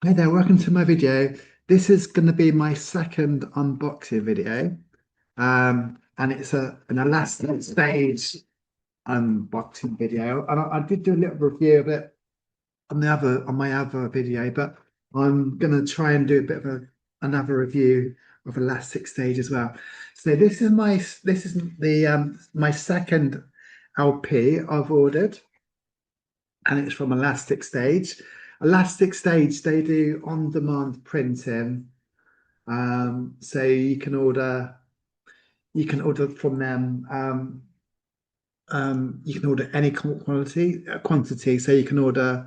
Hey there, welcome to my video. This is going to be my second unboxing video. And it's an ElasticStage unboxing video. And I did do a little review of it on my other video, but I'm gonna try and do a bit of another review of ElasticStage as well. So this is the my second LP I've ordered, and it's from ElasticStage. ElasticStage, they do on-demand printing. So you can order from them. You can order any quantity. So you can order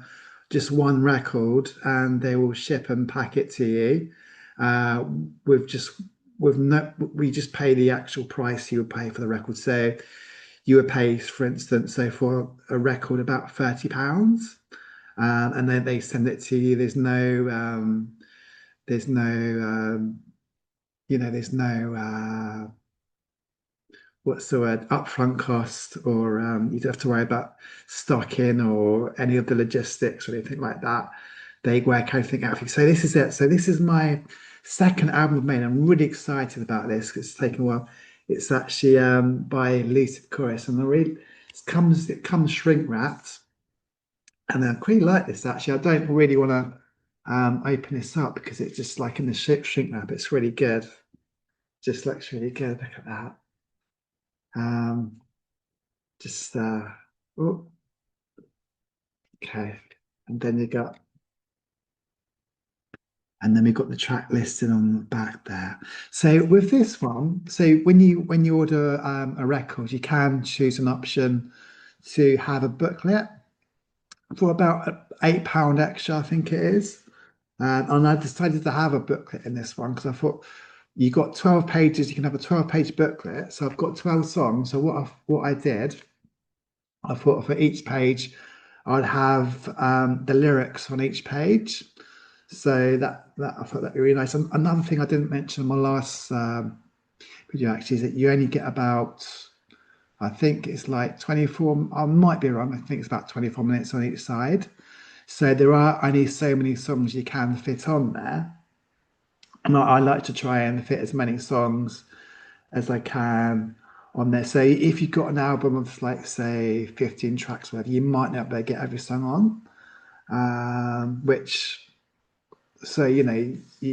just one record, and they will ship and pack it to you. Uh, with just with no, we just pay the actual price you would pay for the record. So you would pay, for instance, so for a record about £30, and then they send it to you. There's no, there's no, what's the word, upfront cost, or you don't have to worry about stocking or any of the logistics or anything like that. They work everything out for you. So this is it. So this is my second album I've made. I'm really excited about this because it's taken a while. It's actually by Lucid Chorus, and it comes shrink wrapped. And I quite like this actually. I don't really want to open this up because it's just like in the shrink wrap. It's really good. Just looks really good. Look at that. Um, just oh, okay. And then you got, and then we've got the track listed on the back there. So with this one, so when you order a record, you can choose an option to have a booklet for about £8 extra, I think it is. And I decided to have a booklet in this one because I thought you got 12 pages, you can have a 12-page booklet. So I've got 12 songs. So what I did, I thought for each page, I'd have the lyrics on each page. So that I thought that'd be really nice. And another thing I didn't mention in my last video actually is that you only get about, I think it's like 24, I might be wrong, I think it's about 24 minutes on each side. So there are only so many songs you can fit on there. And I like to try and fit as many songs as I can on there. So if you've got an album of like say 15 tracks, whatever, you might not be able to get every song on. Which so you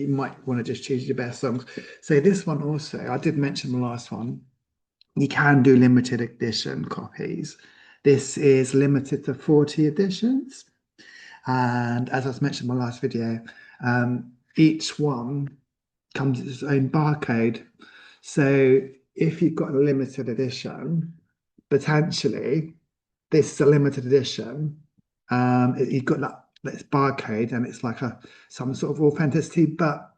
might want to just choose your best songs. So this one also, I did mention the last one. You can do limited edition copies. This is limited to 40 editions. And as I mentioned in my last video, each one comes with its own barcode. So if you've got a limited edition, potentially this is a limited edition. You've got that barcode, and it's like some sort of authenticity. But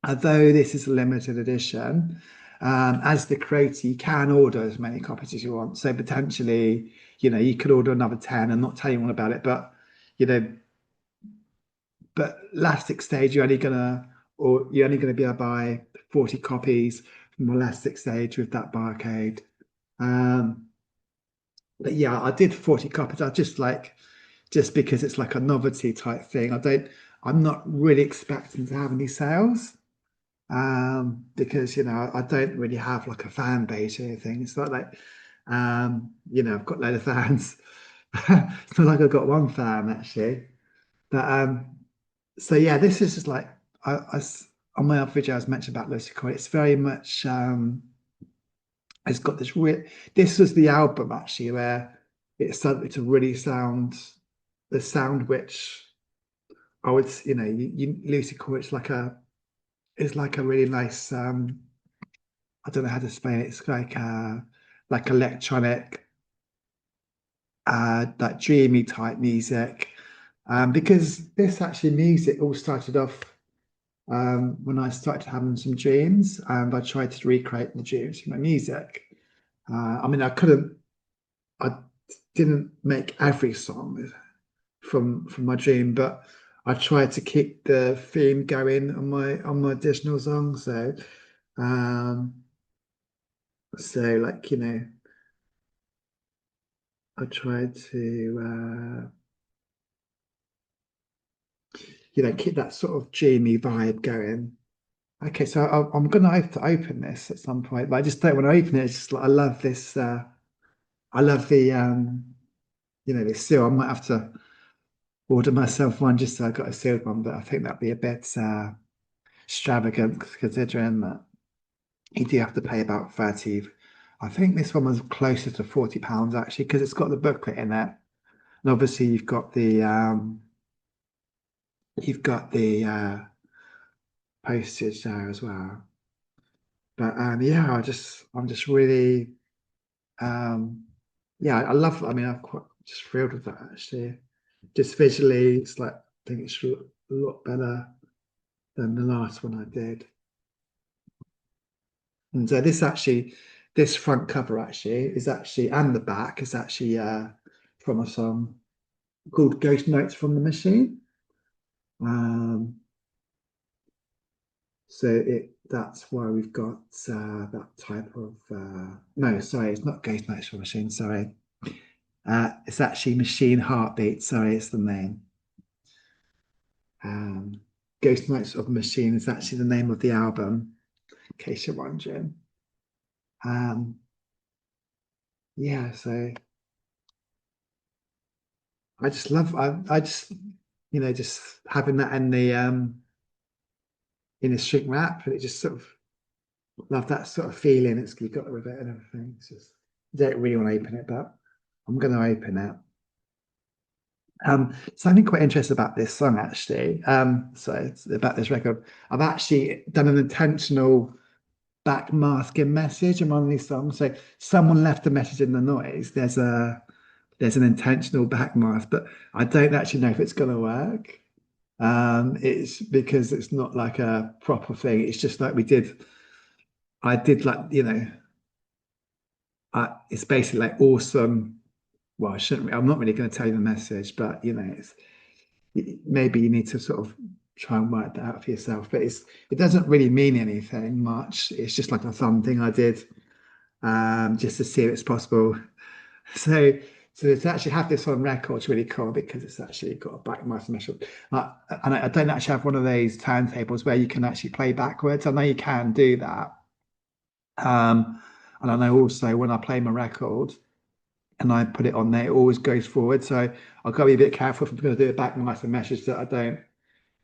although this is a limited edition, as the creator, you can order as many copies as you want. So potentially, you could order another 10 and not tell anyone about it. But you know, but Elastic Stage, you're only gonna be able to buy 40 copies from Elastic Stage with that barcode. Um, but yeah, I did 40 copies. I just because it's like a novelty type thing. I'm not really expecting to have any sales. Because I don't really have like a fan base or anything. It's not like I've got a load of fans. It's not like I've got one fan actually. But so yeah, this is just like on my other video I was mentioned about Lucid Chorus. It's very much it's got this real. This was the album actually where it started to really sound the sound which I would Lucid Chorus is like a really nice I don't know how to explain it. It's like electronic like dreamy type music. Because this actually music all started off when I started having some dreams, and I tried to recreate the dreams in my music. I mean, I didn't make every song from my dream, but I tried to keep the theme going on my additional songs. Um, so like I tried to keep that sort of dreamy vibe going. Okay, so I'm gonna have to open this at some point, but I just don't want to open it. It's just like I love this. I love the this seal. I might have to order myself one just so I got a sealed one, but I think that'd be a bit extravagant considering that you do have to pay about 30. I think this one was closer to £40 actually because it's got the booklet in it, and obviously you've got the postage there as well. But yeah, I'm just really yeah, I love. I mean, I'm quite just thrilled with that actually. Just visually, it's like I think it's a lot better than the last one I did. And so this front cover actually is actually, and the back is actually from a song called Ghost Notes from the Machine. Um, so that's why we've got that type of no, sorry, it's not Ghost Notes from the Machine. Sorry, it's actually Machine Heartbeat. Sorry, it's the name. Um, Ghost Notes of the Machine is actually the name of the album, in case you're wondering. Um, yeah, so I just love I just just having that in the shrink wrap, and it just sort of love that sort of feeling it's got with it and everything. It's just I don't really want to open it, but I'm going to open it. Something quite interesting about this song actually. So it's about this record. I've actually done an intentional backmasking message on one of these songs. So someone left a message in the noise. There's an intentional backmask, but I don't actually know if it's going to work. It's because it's not like a proper thing. It's just like I did like, it's basically like awesome. Well, I shouldn't, I'm not really going to tell you the message, but maybe you need to sort of try and work that out for yourself. But it doesn't really mean anything much. It's just like a fun thing I did, just to see if it's possible. So, so to actually have this on record is really cool because it's actually got a backmaster measure. And I don't actually have one of those turntables where you can actually play backwards. I know you can do that. And I know also when I play my record and I put it on there, it always goes forward. So I've got to be a bit careful if I'm going to do a backmaster message that I don't,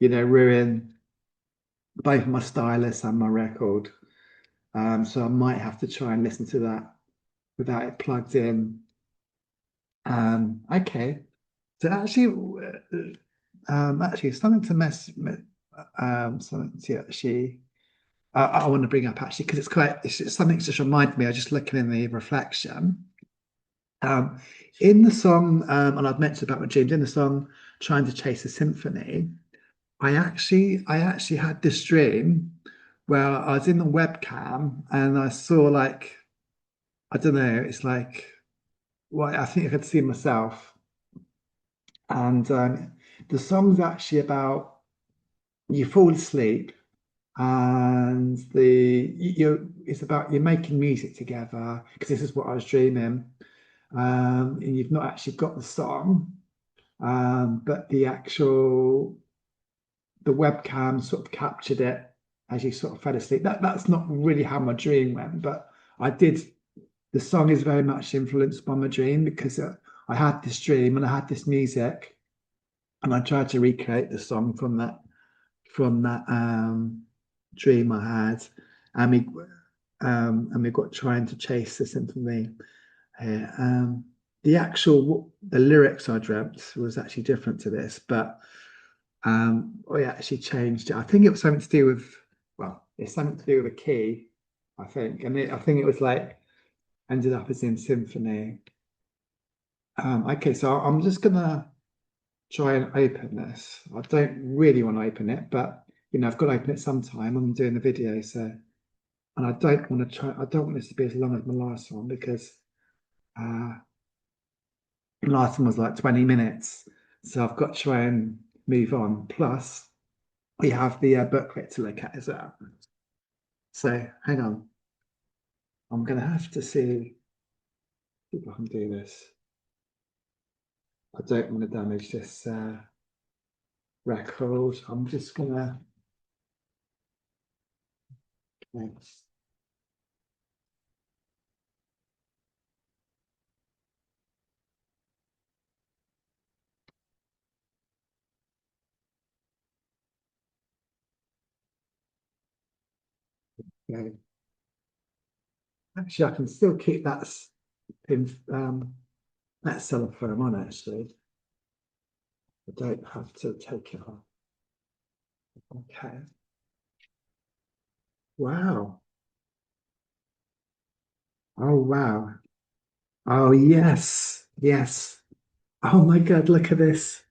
ruin both my stylus and my record. So I might have to try and listen to that without it plugged in. Okay. So actually, something to something to actually, I want to bring up actually because it's something that just reminded me. I was just looking in the reflection, um, in the song, and I've mentioned about my dreams in the song, "Trying to Chase a Symphony." I actually had this dream where I was in the webcam and I saw like, I don't know, it's like, well, I think I could see myself, and the song's actually about you fall asleep and it's about you're making music together because this is what I was dreaming, and you've not actually got the song, but the webcam sort of captured it as you sort of fell asleep. That's not really how my dream went, but I did. The song is very much influenced by my dream because I had this dream and I had this music, and I tried to recreate the song from that dream I had, and we got trying to chase the symphony here. The lyrics I dreamt was actually different to this, but I actually changed it. I think it was something to do with, well, it's something to do with a key, I think, and I think it was like ended up as in symphony. Okay, so I'm just gonna try and open this. I don't really want to open it, but I've got to open it sometime. I'm doing the video, so and I don't want to try. I don't want this to be as long as my last one because uh, the last one was like 20 minutes, so I've got to try and move on. Plus, we have the booklet to look at as well. So hang on, I'm gonna have to see if I can do this. I don't want to damage this. record. I'm just gonna. Thanks. Okay. Actually, I can still keep pin that cellophane on. Actually, I don't have to take it off. Okay. Wow. Oh wow. Oh yes. Yes. Oh my God, look at this.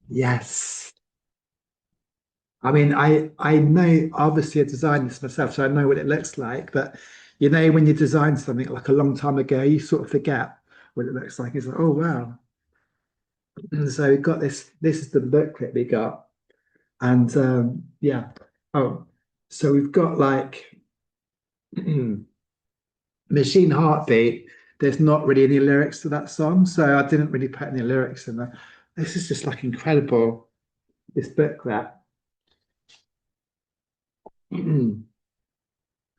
Yes. I mean, I know obviously I designed this myself, so I know what it looks like. But you know, when you design something like a long time ago, you sort of forget what it looks like. It's like, oh wow. And so we got this. This is the booklet we got, and yeah. Oh, so we've got like Machine Heartbeat. There's not really any lyrics to that song, so I didn't really put any lyrics in there. This is just like incredible. This booklet.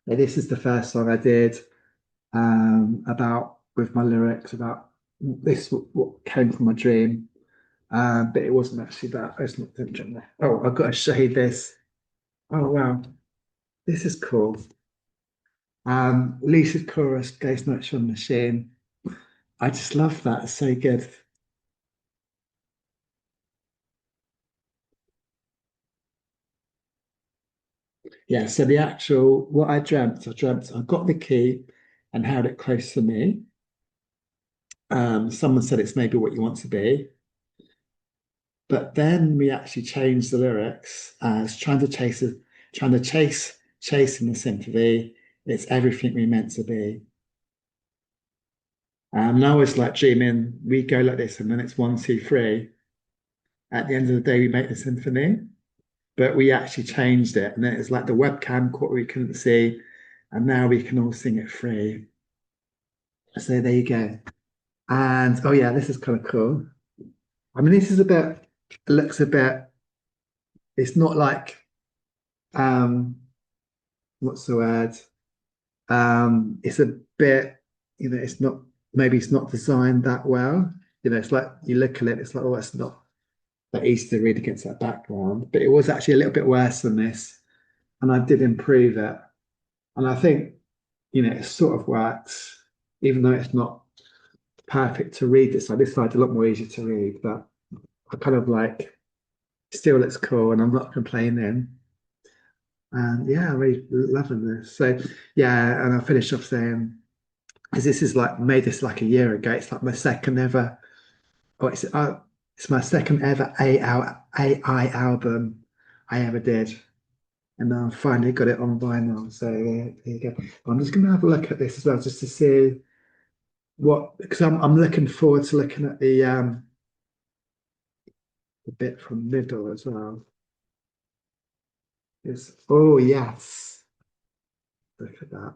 This is the first song I did about with my lyrics about this what came from my dream. But it wasn't actually that. It's not the dream. Oh, I've got to show you this. Oh wow, this is cool. Lucid Chorus, Ghost Nurture Machine. I just love that. It's so good. Yeah, so the actual what I dreamt I got the key and held it close to me. Someone said it's maybe what you want to be. But then we actually changed the lyrics as trying to chasing the sympathy. It's everything we meant to be. Now it's like dreaming, we go like this, and then it's one, two, three. At the end of the day, we make the symphony, but we actually changed it, and then it's like the webcam caught we couldn't see, and now we can all sing it free. So there you go. And oh yeah, this is kind of cool. I mean, this is a bit, it looks a bit, it's not like what's the word? It's a bit, it's not maybe it's not designed that well. It's like you look at it, it's like, oh, it's not that easy to read against that background. But it was actually a little bit worse than this, and I did improve it. And I think, it sort of works, even though it's not perfect to read this side. This side's a lot more easy to read, but I kind of like still looks cool, and I'm not complaining. And yeah, I'm really loving this. So yeah, and I finished off saying, because this is like made this like a year ago. It's like my second ever. It's my second ever AI album I ever did, and I finally got it on vinyl. So there you go. I'm just gonna have a look at this as well, just to see what because I'm looking forward to looking at the bit from middle as well. It's oh yes, look at that.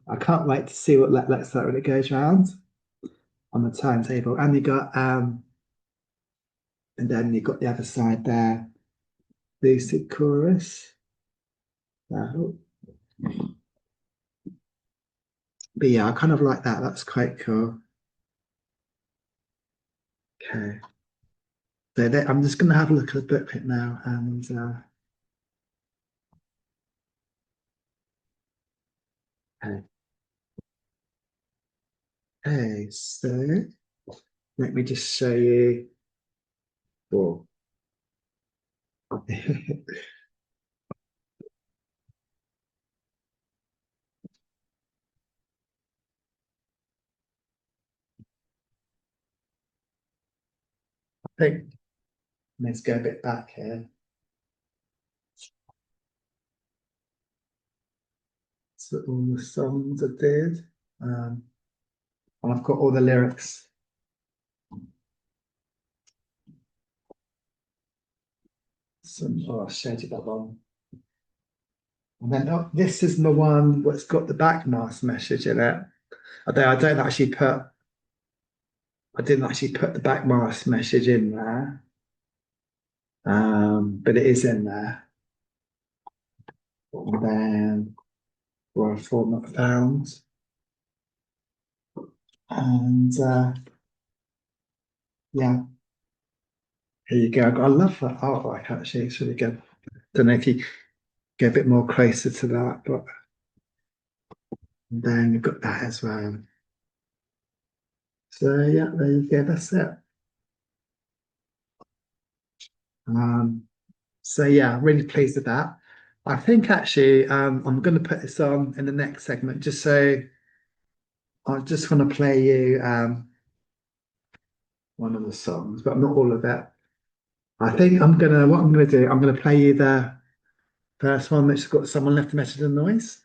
I can't wait to see what looks like when it goes round on the timetable. And you got and then you got the other side there, Lucid Chorus. So, but yeah, I kind of like that. That's quite cool. Okay. So I'm just going to have a look at the booklet now. And okay. Okay, so let me just show you. Oh. I think let's go a bit back here. So all the songs I did. Um, and I've got all the lyrics. I showed you that one. And then this is the one what's got the backmask message in it. Although I don't actually put I didn't actually put the backmask message in there, but it is in there. And then raw format found. And yeah, here you go. I love that artwork actually. It's really good. Don't know if you get a bit more closer to that, but then you've got that as well. So yeah, there you go. That's it. Um, so yeah, really pleased with that. I think actually I'm going to put this on in the next segment just so I just want to play you one of the songs, but not all of it. I think what I'm gonna do, I'm gonna play you the first one that's got someone left a message in noise.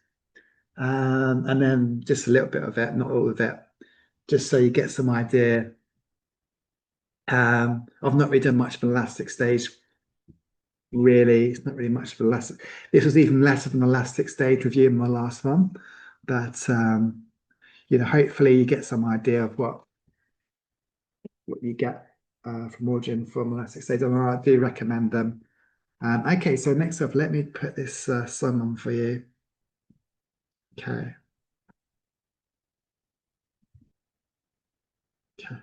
And then just a little bit of it, not all of it, just so you get some idea. I've not really done much of an elastic stage, really. It's not really much of an elastic. This was even less of an elastic stage review than my last one, but hopefully you get some idea of what you get from Origin from elastic stage, and I do recommend them. Okay, so next up, let me put this song on for you. Okay. Okay.